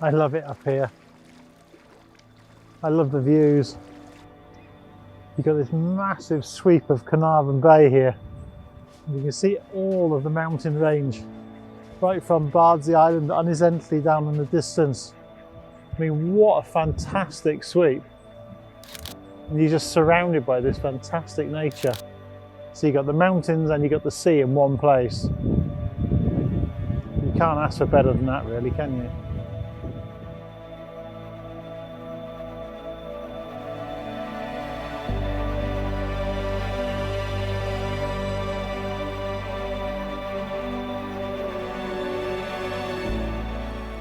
I love it up here. I love the views. You've got this massive sweep of Carnarvon Bay here. You can see all of the mountain range, right from Bardsey Island to Unisently down in the distance. I mean, what a fantastic sweep. And you're just surrounded by this fantastic nature. So you've got the mountains and you've got the sea in one place. You can't ask for better than that, really, can you?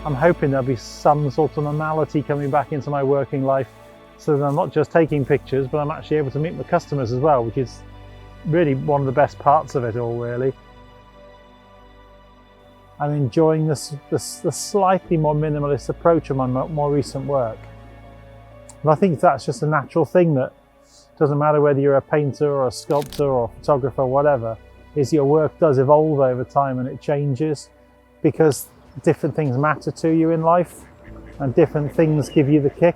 I'm hoping there'll be some sort of normality coming back into my working life, so that I'm not just taking pictures, but I'm actually able to meet my customers as well, which is really one of the best parts of it all, really. I'm enjoying the slightly more minimalist approach of my more recent work. And I think that's just a natural thing, that doesn't matter whether you're a painter or a sculptor or a photographer or whatever, is your work does evolve over time and it changes, because different things matter to you in life and different things give you the kick.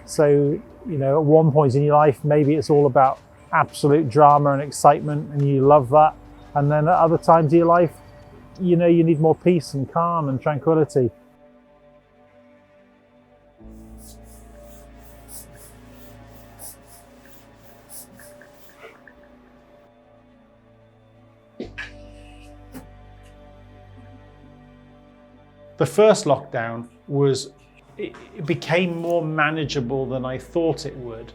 So, you know, at one point in your life, maybe it's all about absolute drama and excitement and you love that. And then at other times of your life, you know, you need more peace and calm and tranquility. The first lockdown it became more manageable than I thought it would,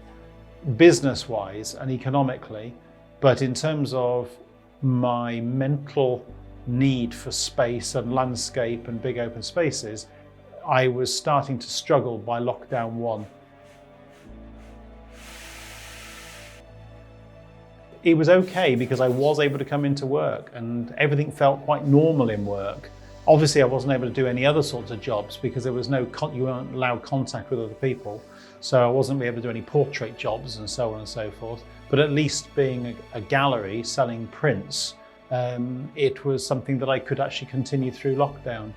business-wise and economically. But in terms of my mental need for space and landscape and big open spaces, I was starting to struggle by lockdown 1. It was okay because I was able to come into work and everything felt quite normal in work. Obviously, I wasn't able to do any other sorts of jobs because there was no, you weren't allowed contact with other people. So I wasn't able to do any portrait jobs and so on and so forth. But at least being a gallery selling prints, it was something that I could actually continue through lockdown.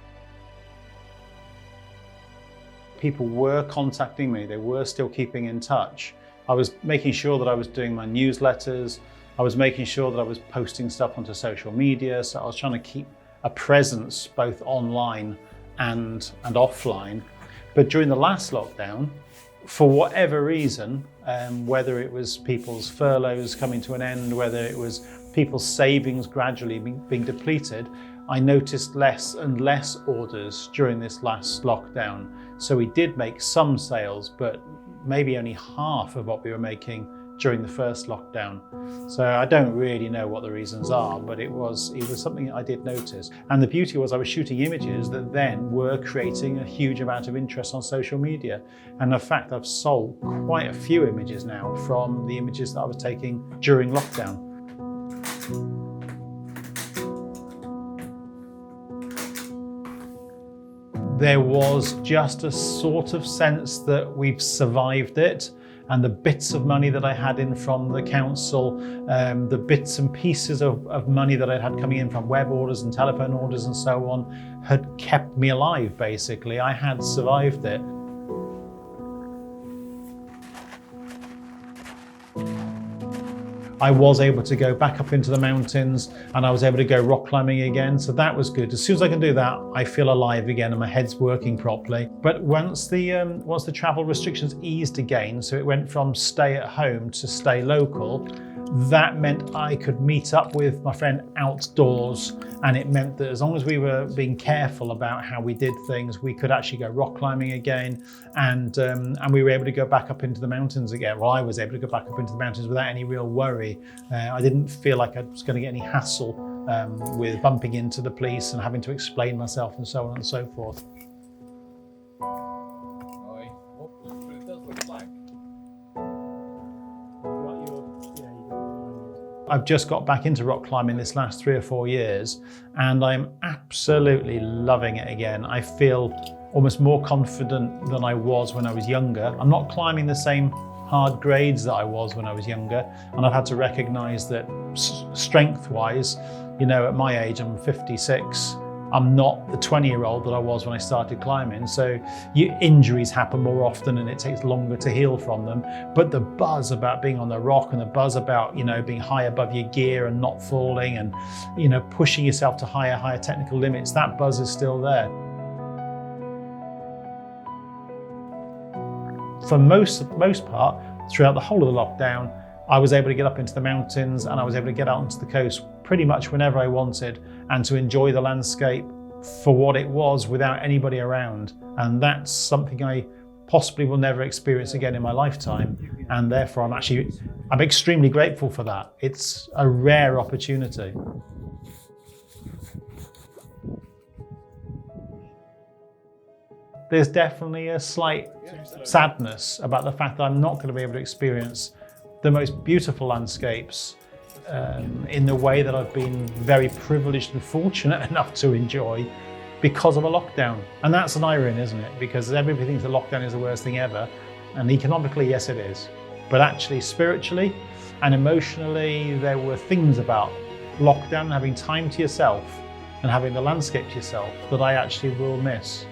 People were contacting me, they were still keeping in touch. I was making sure that I was doing my newsletters. I was making sure that I was posting stuff onto social media. So I was trying to keep a presence both online and offline. But during the last lockdown, for whatever reason, whether it was people's furloughs coming to an end, whether it was people's savings gradually being depleted, I noticed less and less orders during this last lockdown. So we did make some sales, but maybe only half of what we were making during the first lockdown. So I don't really know what the reasons are, but it was something I did notice. And the beauty was I was shooting images that then were creating a huge amount of interest on social media. And in fact, I've sold quite a few images now from the images that I was taking during lockdown. There was just a sort of sense that we've survived it. And the bits of money that I had in from the council, the bits and pieces of money that I had coming in from web orders and telephone orders and so on, had kept me alive, basically. I had survived it. I was able to go back up into the mountains and I was able to go rock climbing again. So that was good. As soon as I can do that, I feel alive again and my head's working properly. But once the travel restrictions eased again, so it went from stay at home to stay local, that meant I could meet up with my friend outdoors. And it meant that as long as we were being careful about how we did things, we could actually go rock climbing again. And we were able to go back up into the mountains again. Well, I was able to go back up into the mountains without any real worry. I didn't feel like I was going to get any hassle with bumping into the police and having to explain myself and so on and so forth. I've just got back into rock climbing this last 3 or 4 years and I'm absolutely loving it again. I feel almost more confident than I was when I was younger. I'm not climbing the same hard grades that I was when I was younger, and I've had to recognize that strength-wise, you know, at my age, I'm 56, I'm not the 20-year-old that I was when I started climbing, so injuries happen more often and it takes longer to heal from them. But the buzz about being on the rock and the buzz about, being high above your gear and not falling and, pushing yourself to higher technical limits, that buzz is still there. For most part, throughout the whole of the lockdown, I was able to get up into the mountains and I was able to get out onto the coast pretty much whenever I wanted and to enjoy the landscape for what it was without anybody around. And that's something I possibly will never experience again in my lifetime. And therefore I'm extremely grateful for that. It's a rare opportunity. There's definitely a slight sadness about the fact that I'm not going to be able to experience the most beautiful landscapes in the way that I've been very privileged and fortunate enough to enjoy because of a lockdown. And that's an irony, isn't it? Because everybody thinks the lockdown is the worst thing ever. And economically, yes, it is. But actually, spiritually and emotionally, there were things about lockdown, having time to yourself and having the landscape to yourself that I actually will miss.